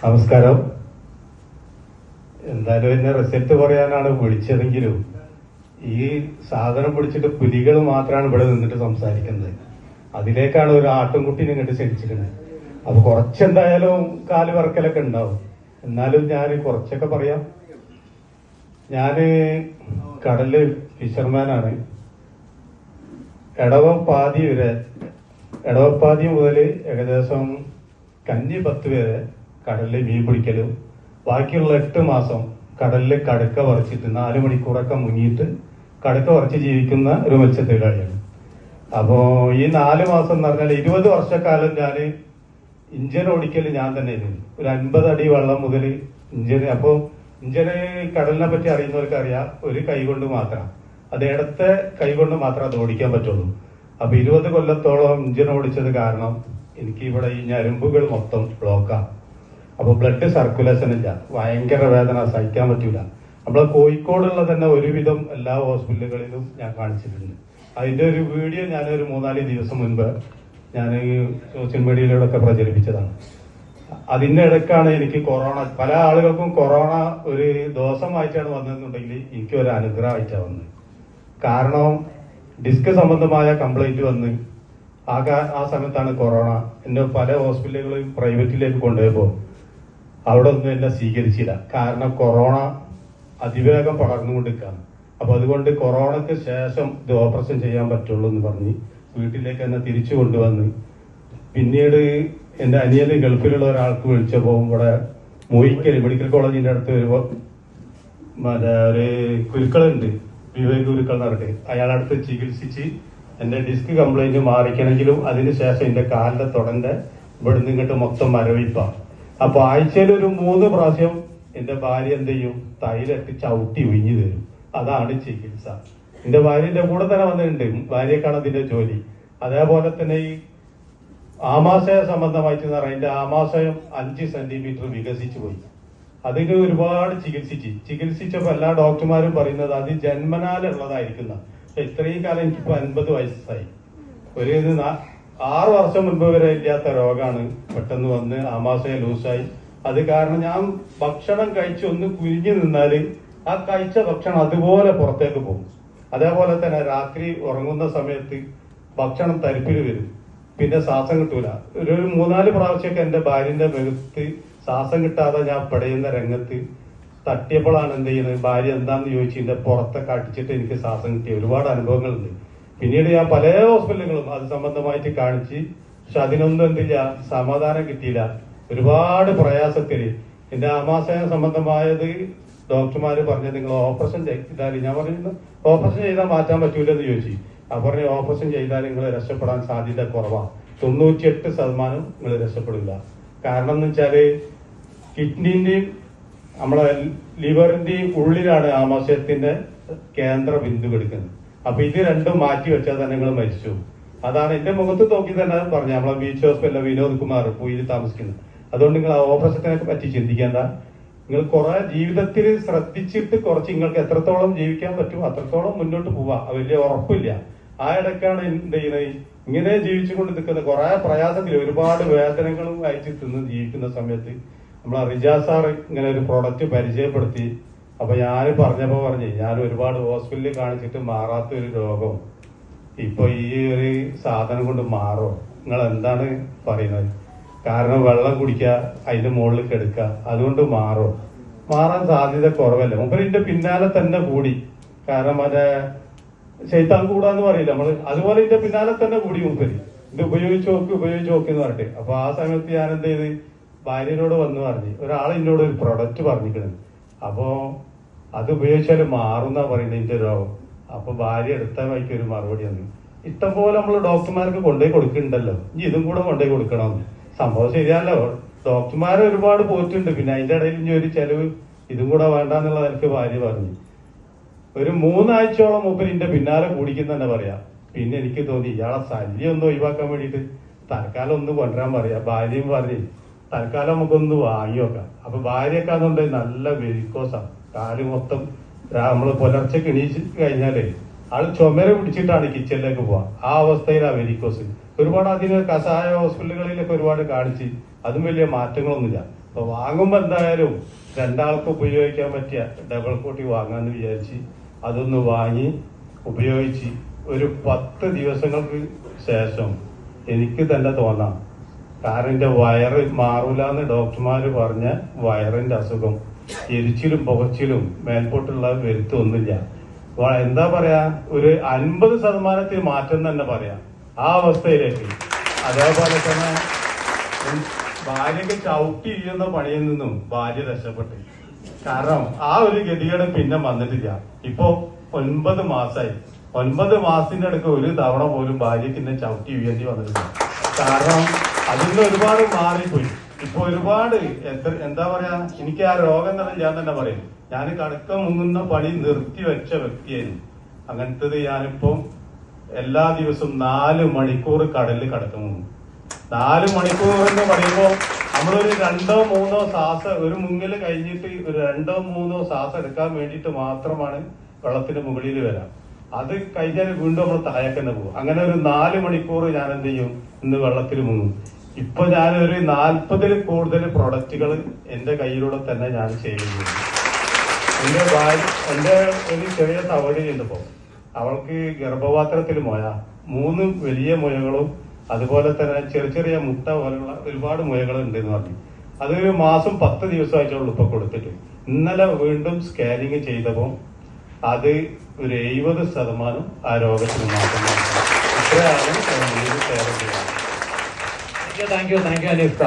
നമസ്കാരം. എന്തായാലും എന്നെ റിസൾട്ട് പറയാനാണ് വിളിച്ചതെങ്കിലും ഈ സാധനം പിടിച്ചിട്ട് പുലികൾ മാത്രമാണ് ഇവിടെ നിന്നിട്ട് സംസാരിക്കുന്നത്. അതിലേക്കാണ് ഒരു ആട്ടുംകുട്ടീനെ ഇങ്ങോട്ട് ക്ഷണിച്ചിരിക്കുന്നത്. അപ്പൊ കുറച്ചെന്തായാലും കാല് വറക്കലൊക്കെ ഉണ്ടാവും. എന്നാലും ഞാൻ കുറച്ചൊക്കെ പറയാം. ഞാന് കടല് ഫിഷർമാനാണ്. എടവപ്പാതി മുതൽ ഏകദേശം കന്നി 10 വരെ കടലിൽ മീൻ പിടിക്കലും ബാക്കിയുള്ള 8 മാസം കടലിൽ കടുക്ക പറിച്ചിട്ട് 4 മണിക്കൂറൊക്കെ മുങ്ങിയിട്ട് കടുക്ക പറിച്ച് ജീവിക്കുന്ന ഒരു മത്സ്യത്തൊഴിലാളിയാണ്. അപ്പോ ഈ 4 മാസം എന്ന് പറഞ്ഞാൽ 20 വർഷക്കാലം ഞാൻ ഇഞ്ചൻ ഓടിക്കൽ ഞാൻ തന്നെ ഒരു 50 അടി വെള്ളം മുതൽ ഇഞ്ചന് കടലിനെ പറ്റി അറിയുന്നവർക്ക് അറിയാം. ഒരു കൈ കൊണ്ട് മാത്രം, അത് ഇടത്തെ കൈ കൊണ്ട് മാത്രം അത് ഓടിക്കാൻ പറ്റുള്ളൂ. അപ്പൊ 20 കൊല്ലത്തോളം ഇഞ്ചൻ ഓടിച്ചത് കാരണം എനിക്ക് ഇവിടെ ഈ ഞരമ്പുകൾ മൊത്തം ബ്ലോക്കാണ്. അപ്പൊ ബ്ലഡ് സർക്കുലേഷൻ ഇല്ല, ഭയങ്കര വേദന, സഹിക്കാൻ പറ്റൂല. നമ്മളെ കോഴിക്കോടുള്ള തന്നെ ഒരുവിധം എല്ലാ ഹോസ്പിറ്റലുകളിലും ഞാൻ കാണിച്ചിട്ടുണ്ട്. അതിന്റെ ഒരു വീഡിയോ ഞാനൊരു 3-4 ദിവസം മുൻപ് ഞാൻ സോഷ്യൽ മീഡിയയിലൂടെ പ്രചരിപ്പിച്ചതാണ്. അതിന്റെ ഇടയ്ക്കാണ് എനിക്ക് കൊറോണ. പല ആളുകൾക്കും കൊറോണ ഒരു ദോഷമായിട്ടാണ് വന്നതെന്നുണ്ടെങ്കിൽ എനിക്ക് ഒരു അനുഗ്രഹമായിട്ടാണ് വന്നത്. കാരണം ഡിസ്ക് സംബന്ധമായ കംപ്ലൈന്റ് വന്ന് ആ സമയത്താണ് കൊറോണ. എന്നെ പല ഹോസ്പിറ്റലുകളും പ്രൈവറ്റിലേക്ക് കൊണ്ടുപോയപ്പോൾ അവിടെ ഒന്നും എന്നെ സ്വീകരിച്ചില്ല. കാരണം കൊറോണ അതിവേഗം പടർന്നുകൊണ്ടിരിക്കുകയാണ്. അപ്പൊ അതുകൊണ്ട് കൊറോണയ്ക്ക് ശേഷം ഇത് ഓപ്പറേഷൻ ചെയ്യാൻ പറ്റുള്ളൂ എന്ന് പറഞ്ഞ് വീട്ടിലേക്ക് എന്നെ തിരിച്ചു കൊണ്ടുവന്ന് പിന്നീട് എന്റെ അനിയന് ഗൾഫിലുള്ള ഒരാൾക്ക് വിളിച്ചപ്പോൾ ഇവിടെ മോയിക്കൽ മെഡിക്കൽ കോളേജിന്റെ അടുത്ത് വരുമ്പോൾ ഒരു കുരുക്കളുണ്ട്, വിവേക് കുരുക്കൾ നടത്തി, അയാളടുത്ത് ചികിത്സിച്ച് എന്റെ ഡിസ്ക് കംപ്ലൈന്റ് മാറിക്കണമെങ്കിലും അതിനുശേഷം എന്റെ കാലിന്റെ തുടന്റെ ഇവിടുന്ന് ഇങ്ങോട്ട് മൊത്തം മരവിപ്പാണ്. അപ്പൊ ആഴ്ചയിൽ ഒരു 3 പ്രാവശ്യം എന്റെ ഭാര്യ എന്ത് ചെയ്യും, തൈലിട്ട് ചവിട്ടി ഒഴിഞ്ഞു തരും. അതാണ് ചികിത്സ. എന്റെ ഭാര്യന്റെ കൂടെ തന്നെ വന്നിട്ടുണ്ട്, ഭാര്യക്കാണ് അതിന്റെ ജോലി. അതേപോലെ തന്നെ ഈ ആമാശയ സംബന്ധമായിട്ട് അതിന്റെ ആമാശയം 5 സെന്റിമീറ്റർ വികസിച്ചു പോയി. അതിന് ഒരുപാട് ചികിത്സിച്ചപ്പോ എല്ലാ ഡോക്ടർമാരും പറയുന്നത് അത് ജന്മനാലുള്ളതായിരിക്കുന്ന. ഇത്രയും കാലം എനിക്കിപ്പോ 50 വയസ്സായി. ഒരു 6 വർഷം മുൻപ് വരെ ഇല്ലാത്ത രോഗമാണ് പെട്ടെന്ന് വന്ന് ആമാശയം ലൂസായി. അത് കാരണം ഞാൻ ഭക്ഷണം കഴിച്ച് ഒന്ന് കുനിഞ്ഞു നിന്നാല് ആ കഴിച്ച ഭക്ഷണം അതുപോലെ പുറത്തേക്ക് പോകും. അതേപോലെ തന്നെ രാത്രി ഉറങ്ങുന്ന സമയത്ത് ഭക്ഷണം തരിപ്പിൽ വരും, പിന്നെ ശ്വാസം കിട്ടൂല. ഒരു 3-4 പ്രാവശ്യമൊക്കെ എന്റെ ഭാര്യന്റെ മുഖത്ത് ശ്വാസം കിട്ടാതെ ഞാൻ പടയുന്ന രംഗത്ത് തട്ടിയപ്പോഴാണ് എന്ത് ചെയ്യുന്നത്, ഭാര്യ എന്താന്ന് ചോദിച്ചു എന്റെ പുറത്തൊക്കെ അടിച്ചിട്ട് എനിക്ക് ശ്വാസം കിട്ടിയ ഒരുപാട് അനുഭവങ്ങളുണ്ട്. പിന്നീട് ഞാൻ പല ഹോസ്പിറ്റലുകളും അത് സംബന്ധമായിട്ട് കാണിച്ച്, പക്ഷെ അതിനൊന്നും എന്തില്ല, സമാധാനം കിട്ടിയില്ല. ഒരുപാട് പ്രയാസത്തില് എന്റെ ആമാശയം സംബന്ധമായത് ഡോക്ടർമാര് പറഞ്ഞത് നിങ്ങൾ ഓപ്പറേഷൻ ചെയ്താൽ, ഞാൻ പറയുന്നത് ഓപ്പറേഷൻ ചെയ്താൽ മാറ്റാൻ പറ്റൂലെന്ന് ചോദിച്ചു. അപ്പൊ പറഞ്ഞ ഓപ്പറേഷൻ ചെയ്താൽ നിങ്ങൾ രക്ഷപ്പെടാൻ സാധ്യത കുറവാണ്, 98% നിങ്ങൾ രക്ഷപ്പെടില്ല. കാരണം എന്ന് വെച്ചാല് കിഡ്നിന്റെയും നമ്മളെ ലിവറിന്റെയും ഉള്ളിലാണ് ആമാശയത്തിന്റെ കേന്ദ്ര ബിന്ദു എടുക്കുന്നത്. അപ്പൊ ഇത് രണ്ടും മാറ്റി വെച്ചാൽ തന്നെ നിങ്ങൾ മരിച്ചു. അതാണ് എന്റെ മുഖത്ത് നോക്കി തന്നെ പറഞ്ഞു നമ്മളെ ബീച്ച് ഹോസ്പിറ്റലിലെ വിനോദ് കുമാർ പൂയിൽ താമസിക്കുന്നത്. അതുകൊണ്ട് നിങ്ങൾ ആ ഓപ്പറേഷത്തിനെ പറ്റി ചിന്തിക്കേണ്ട. നിങ്ങൾ കുറെ ജീവിതത്തിൽ ശ്രദ്ധിച്ചിട്ട് കുറച്ച് നിങ്ങൾക്ക് എത്രത്തോളം ജീവിക്കാൻ പറ്റും അത്രത്തോളം മുന്നോട്ട് പോവാ. വലിയ ഉറപ്പില്ല. ആ ഇടയ്ക്കാണ് എന്ത് ചെയ്യുന്നത്, ഇങ്ങനെ ജീവിച്ചുകൊണ്ട് നിൽക്കുന്ന കുറെ പ്രയാസത്തിൽ ഒരുപാട് വേദനകളും അയച്ച് തിന്ന് ജീവിക്കുന്ന സമയത്ത് നമ്മളെ റിജാസ് സാർ ഇങ്ങനെ ഒരു പ്രൊഡക്റ്റ് പരിചയപ്പെടുത്തി. അപ്പൊ ഞാൻ പറഞ്ഞപ്പോ ഞാൻ ഒരുപാട് ഹോസ്പിറ്റലിൽ കാണിച്ചിട്ട് മാറാത്ത ഒരു രോഗം ഇപ്പൊ ഈ ഒരു സാധനം കൊണ്ട് മാറോ? നിങ്ങൾ എന്താണ് പറയുന്നത്? കാരണം വെള്ളം കുടിക്കുക, അതിന്റെ മുകളിൽ കിടക്കുക, അതുകൊണ്ട് മാറാൻ സാധ്യത കുറവല്ല. മൂപ്പരിന്റെ പിന്നാലെ തന്നെ കൂടി. കാരണം മറ്റേ ശൈത്താൻ കൂടാന്ന് പറയില്ല നമ്മള്, അതുപോലെ ഇതിന്റെ പിന്നാലെ തന്നെ കൂടി മൂപ്പര്. ഇത് ഉപയോഗിച്ച് നോക്ക് എന്ന് പറഞ്ഞിട്ട്. അപ്പൊ ആ സമയത്ത് ഞാൻ എന്ത് ചെയ്ത് ഭാര്യനോട് വന്ന് പറഞ്ഞു, ഒരാൾ എന്നോട് ഒരു പ്രൊഡക്റ്റ് പറഞ്ഞിരിക്കുന്നത്, അപ്പോ അത് ഉപയോഗിച്ചാൽ മാറുന്ന പറയുന്നത് ഇതിന്റെ രോഗം. അപ്പൊ ഭാര്യ എടുത്ത വഴിക്ക് ഒരു മറുപടി വന്നു, ഇഷ്ടംപോലെ നമ്മള് ഡോക്ടർമാർക്ക് കൊണ്ടുപോയി കൊടുക്കുന്നുണ്ടല്ലോ, ഇനി ഇതും കൂടെ കൊണ്ടുപോയി കൊടുക്കണമെന്ന്. സംഭവം ശരിയല്ലോ, ഡോക്ടർമാരെ ഒരുപാട് പോയിട്ടുണ്ട്. പിന്നെ അതിന്റെ ഇടയിൽ ഇനി ഒരു ചെലവ് ഇതും കൂടെ വേണ്ടെന്നുള്ളത് എനിക്ക് ഭാര്യ പറഞ്ഞു. ഒരു 3 ആഴ്ചയോളം മൂപ്പരിന്റെ പിന്നാലെ കൂടിക്കുന്ന തന്നെ പറയാം. പിന്നെ എനിക്ക് തോന്നി ഇയാളെ ശല്യം ഒന്ന് ഒഴിവാക്കാൻ വേണ്ടിയിട്ട് തൽക്കാലം ഒന്ന് കൊണ്ടുവരാൻ പറയാ. ഭാര്യയും പറഞ്ഞ് തൽക്കാലം നമുക്കൊന്ന് വാങ്ങി നോക്കാം. അപ്പൊ ഭാര്യയൊക്കെ നല്ല വെരിക്കോസാണ്, കാല് മൊത്തം. നമ്മള് പുലർച്ചെ എണീച്ച് കഴിഞ്ഞാലേ ആള് ചുമര പിടിച്ചിട്ടാണ് കിച്ചണിലേക്ക് പോവാ. ആ അവസ്ഥയിലാണ് വെരിക്കോസ്. ഒരുപാട് അതിന് കഷായ ഹോസ്പിറ്റലുകളിലൊക്കെ ഒരുപാട് കാണിച്ച് അതും വലിയ മാറ്റങ്ങളൊന്നുമില്ല. അപ്പൊ വാങ്ങുമ്പോ എന്തായാലും രണ്ടാൾക്ക് ഉപയോഗിക്കാൻ പറ്റിയ ഡബിൾ കോട്ടി വാങ്ങാന്ന് വിചാരിച്ച് അതൊന്ന് വാങ്ങി ഉപയോഗിച്ച് ഒരു 10 ദിവസങ്ങൾക്ക് ശേഷം എനിക്ക് തന്നെ തോന്നാം, കാരണം എന്റെ വയറ് മാറൂലെന്ന് ഡോക്ടർമാര് പറഞ്ഞ വയറിന്റെ അസുഖം എരിച്ചിലും പുകച്ചിലും മേൽപോട്ടുള്ള വരുത്തൊന്നുമില്ല. എന്താ പറയാ, ഒരു 50% മാറ്റം തന്നെ പറയാം ആ അവസ്ഥയിലേക്ക്. അതേപോലെ തന്നെ ഭാര്യക്ക് ചവിട്ടി ചെയ്യുന്ന പണിയിൽ നിന്നും ഭാര്യ രക്ഷപ്പെട്ടു. കാരണം ആ ഒരു ഗതികേട് പിന്നെ വന്നിട്ടില്ല. ഇപ്പൊ 9 മാസമായി. 9 മാസത്തിന്റെ അടുക്ക് ഒരു തവണ പോലും ഭാര്യക്ക് എന്നെ ചവിട്ടി വീഴേണ്ടി വന്നിട്ടില്ല. കാരണം അതിന് ഒരുപാട് മാറിപ്പോയി. ഇപ്പൊ ഒരുപാട് എന്താ പറയാ, എനിക്ക് ആ രോഗം തന്നെ ഞാൻ തന്നെ പറയും. ഞാൻ കടക്ക മുങ്ങുന്ന പണി നിർത്തി വെച്ച വ്യക്തിയായിരുന്നു. അങ്ങനത്തത് ഞാനിപ്പം എല്ലാ ദിവസവും 4 മണിക്കൂർ കടലിൽ കടക്ക മുങ്ങും. 4 മണിക്കൂർ എന്ന് പറയുമ്പോ നമ്മളൊരു 2-3 ശ്വാസം, ഒരു മുങ്ങല് കഴിഞ്ഞിട്ട് ഒരു 2-3 ശ്വാസം എടുക്കാൻ വേണ്ടിയിട്ട് മാത്രമാണ് വെള്ളത്തിന്റെ മുകളിൽ വരാം. അത് കഴിഞ്ഞാൽ വീണ്ടും നമ്മൾ താഴേക്ക് തന്നെ പോകും. അങ്ങനെ ഒരു 4 മണിക്കൂർ ഞാൻ എന്ത് ചെയ്യും, ഇന്ന് വെള്ളത്തിൽ മുങ്ങും. ഇപ്പൊ ഞാനൊരു 40-ൽ കൂടുതൽ പ്രൊഡക്റ്റുകൾ എന്റെ കയ്യിലൂടെ തന്നെ ഞാൻ ചെയ്യുന്നു. എന്റെ ഒരു ചെറിയ സഹോദരിയുണ്ട്. ഇപ്പോ അവൾക്ക് ഗർഭപാത്രത്തിൽ മുഴ, 3 വലിയ മുഴകളും അതുപോലെ തന്നെ ചെറിയ ചെറിയ മുട്ട പോലുള്ള ഒരുപാട് മുഴകൾ ഉണ്ട് എന്ന് പറഞ്ഞു. അതൊരു മാസം 10 ദിവസമായിട്ടുള്ളൂ ഇപ്പൊ കൊടുത്തിട്ട്. ഇന്നലെ വീണ്ടും സ്കാനിങ് ചെയ്തപ്പോ അത് ഒരു 70% ആ രോഗത്തിന് മാറ്റം. ഇത്രയാണ് താങ്ക് യു അനീഫ്.